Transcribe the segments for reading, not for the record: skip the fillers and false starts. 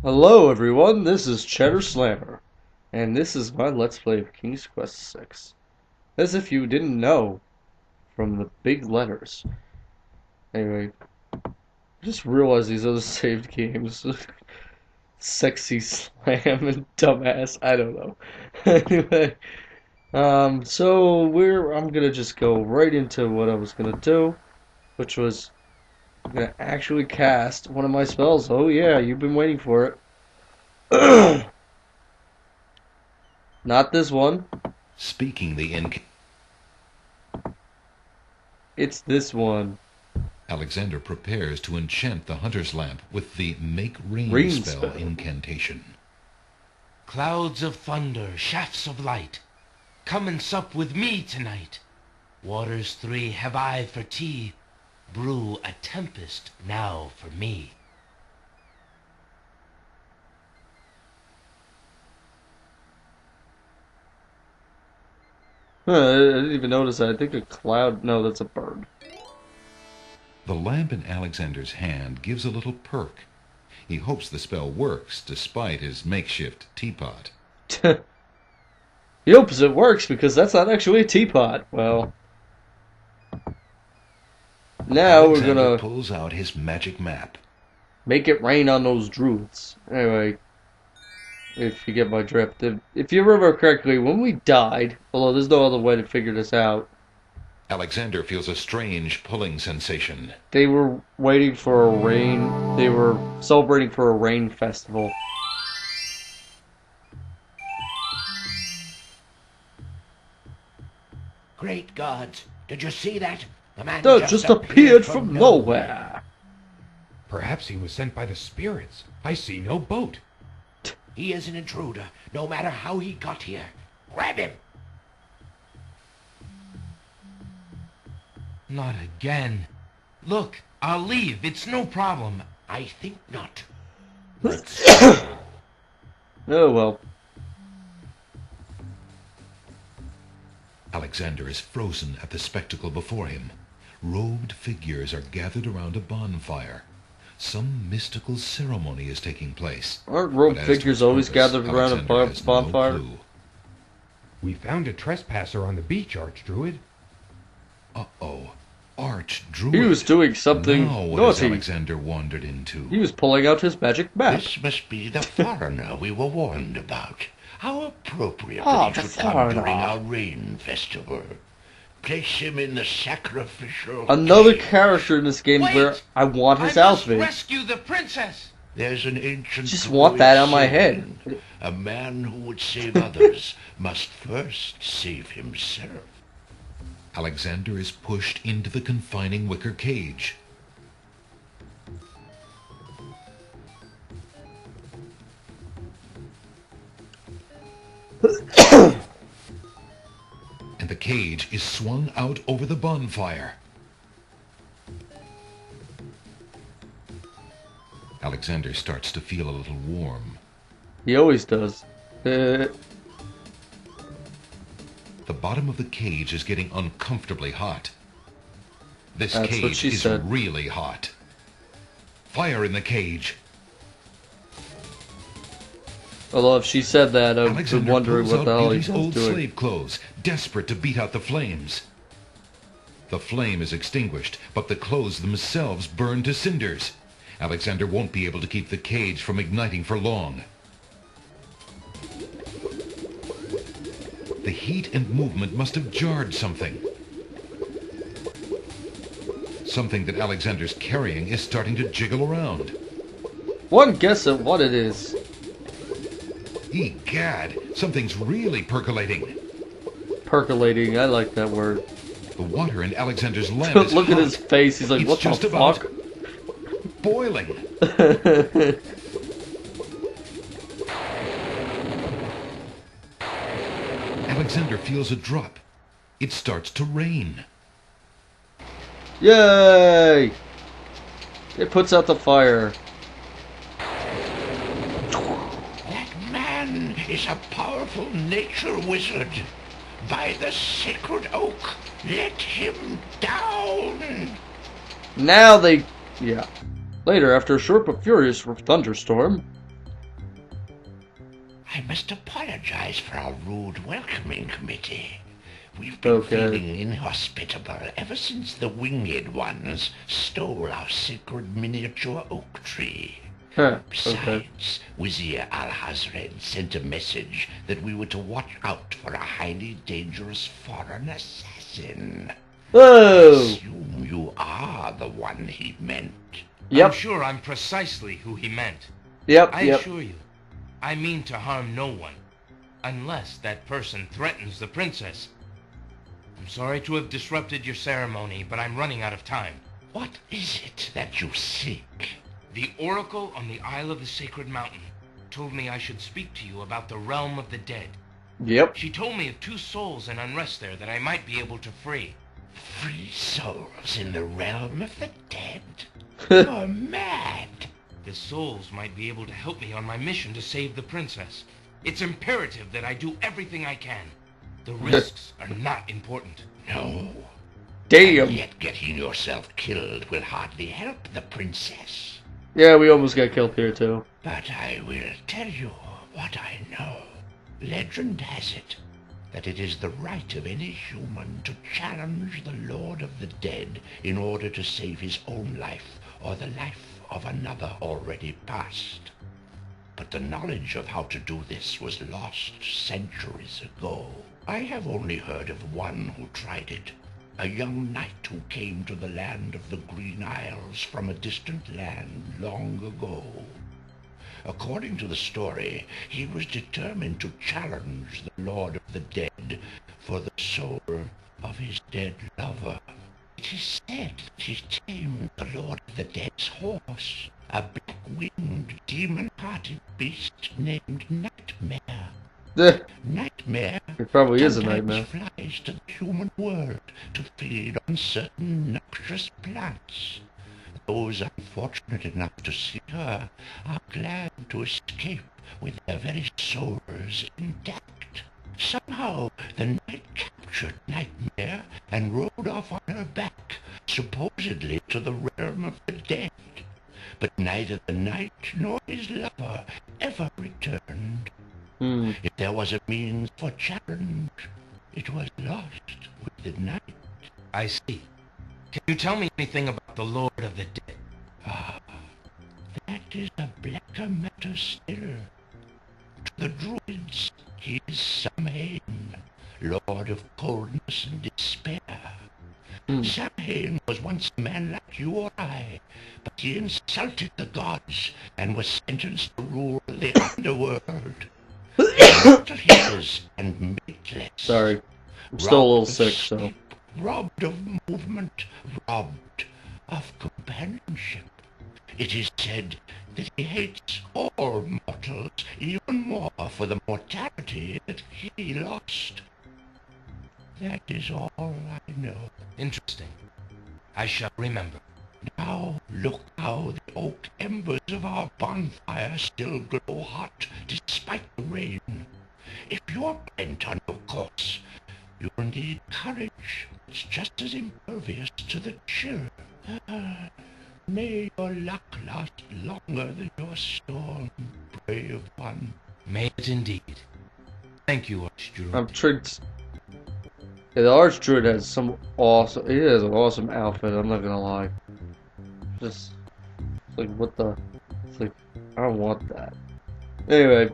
Hello everyone, this is Cheddar Slammer, and this is my Let's Play of King's Quest 6. As if you didn't know from the big letters. Anyway, just realized these other saved games. Sexy Slam and Dumbass, I don't know. Anyway, I'm gonna just go right into what I was gonna do, which was I'm gonna actually cast one of my spells. Oh yeah, you've been waiting for it. Not this one. Speaking the inc. It's this one. Alexander prepares to enchant the hunter's lamp with the Make Rain spell spell. incantation. Clouds of thunder, shafts of light, come and sup with me tonight. Waters three have I for tea, brew a tempest now for me. Huh, I didn't even notice that. I think a cloud. No, that's a bird. The lamp in Alexander's hand gives a little perk. He hopes the spell works despite his makeshift teapot. He hopes it works because that's not actually a teapot. Well, now we're Alexander gonna pulls out his magic map. make it rain on those druids. Anyway, if you get my drift. If you remember correctly, when we died, although there's no other way to figure this out, Alexander feels a strange pulling sensation. they were waiting for a rain. They were celebrating for a rain festival. Great gods, did you see that? The man That just appeared from nowhere. Perhaps he was sent by the spirits. I see no boat. He is an intruder, no matter how he got here. Grab him! Not again. Look, I'll leave. It's no problem. I think not. Oh well. Alexander is frozen at the spectacle before him. Robed figures are gathered around a bonfire. Some mystical ceremony is taking place. Aren't robed But as to figures its always purpose, gathered around a Alexander has no bonfire? clue. We found a trespasser on the beach, Archdruid. Uh-oh. Archdruid. He was doing something Now what has naughty. Alexander wandered into? He was pulling out his magic map. This must be the foreigner we were warned about. How appropriate Ah, that he the should come foreigner. during our rain festival. Place him in the sacrificial Another cave. character in this game Wait! where I want his I must outfit. rescue the princess! There's an ancient Just want Druid that on my head. saying, a man who would save others must first save himself. Alexander is pushed into the confining wicker cage. And the cage is swung out over the bonfire. Alexander starts to feel a little warm. He always does. The bottom of the cage is getting uncomfortably hot. This That's what cage she is said. really hot. Fire in the cage. Although if she said that, I've been Alexander wondering pulls what the out hell Beauty's he's old doing. slave clothes, desperate to beat out the flames. The flame is extinguished, but the clothes themselves burn to cinders. Alexander won't be able to keep the cage from igniting for long. The heat and movement must have jarred something. Something that Alexander's carrying is starting to jiggle around. One guess at what it is. Egad, something's really percolating. Percolating, I like that word. The water in Alexander's lamp is Look at hot. his face, he's like, It's what just the about fuck? boiling. Alexander feels a drop. It starts to rain. Yay! It puts out the fire. That man is a powerful nature wizard. By the sacred oak, let him down. Now they... Yeah. Later, after a short but furious thunderstorm, must apologize for our rude welcoming committee. We've been Okay. feeling inhospitable ever since the winged ones stole our sacred miniature oak tree. Huh. Okay. Besides, Wizir Al-Hazred sent a message that we were to watch out for a highly dangerous foreign assassin. Oh. Assume you are the one he meant. I'm Yep. sure I'm precisely who he meant. Yep. I Yep. assure you, I mean to harm no one, unless that person threatens the princess. I'm sorry to have disrupted your ceremony, but I'm running out of time. What is it that you seek? The oracle on the Isle of the Sacred Mountain told me I should speak to you about the realm of the dead. Yep. She told me of 2 souls in unrest there that I might be able to free. Free souls in the realm of the dead? You're mad. The souls might be able to help me on my mission to save the princess. It's imperative that I do everything I can. The risks are not important. No. Damn. Yet getting yourself killed will hardly help the princess. Yeah, we almost got killed here too. But I will tell you what I know. Legend has it that it is the right of any human to challenge the Lord of the Dead in order to save his own life or the life of another already past. But the knowledge of how to do this was lost centuries ago. I have only heard of one who tried it, a young knight who came to the land of the Green Isles from a distant land long ago. According to the story, he was determined to challenge the Lord of the Dead for the soul of his dead lover. It is said that he tamed the Lord of the Dead's horse, a black-winged, demon-hearted beast named Nightmare. Nightmare It probably is a sometimes nightmare. flies to the human world to feed on certain noxious plants. Those unfortunate enough to see her are glad to escape with their very souls intact. Somehow the knight captured Nightmare and rode off on her back, supposedly to the realm of the dead. But neither the knight nor his lover ever returned. If there was a means for challenge, it was lost with the night. I see. Can you tell me anything about the Lord of the Dead? That is a blacker matter still. To the Druids, he is Samhain, lord of coldness and despair. Samhain was once a man like you or I, but he insulted the gods and was sentenced to rule the underworld. Mortal he is and mateless. Sorry. I'm still a little Robbed of sick, so. sleep, robbed of movement, robbed of companionship. It is said that he hates all mortals even more for the mortality that he lost. That is all I know. Interesting. I shall remember. Now look how the oak embers of our bonfire still glow hot despite the rain. If you're bent on your course, you'll need courage. It's just as impervious to the chill. May your luck last longer than your storm, brave one. May it indeed. Thank you, Archdruid. I'm tricked. Yeah, the Archdruid has some awesome. He has an awesome outfit. I'm not gonna lie. Just it's like what the? It's like I don't want that. Anyway,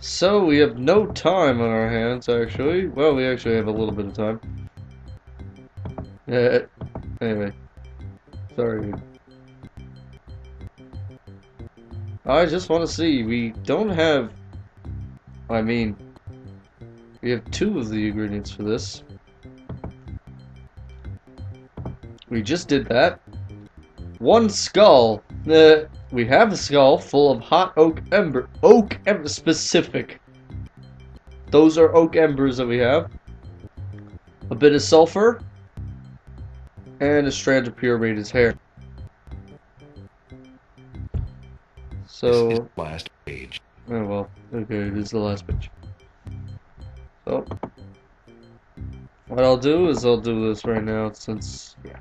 so we have no time on our hands actually. Well, we actually have a little bit of time. Yeah. Anyway, sorry. I just want to see. We don't have. I mean. We have 2 of the ingredients for this. We just did that. 1 skull. We have a skull full of hot oak ember. Oak ember specific. Those are oak embers that we have. A bit of sulfur. And a strand of pure radiance hair. So. This is the last page. Oh well. Okay, this is the last page. So, what I'll do is I'll do this right now since, yeah.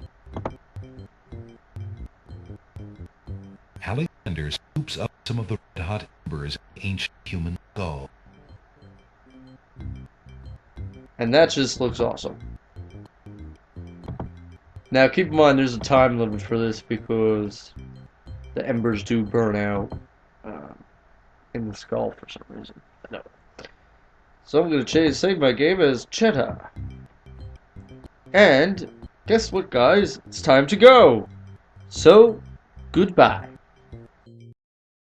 Alexander scoops up some of the red-hot embers ancient human skull. And that just looks awesome. Now keep in mind there's a time limit for this because the embers do burn out in the skull for some reason. No. So I'm going to save my game as Cheddar. And guess what, guys? It's time to go. So, goodbye.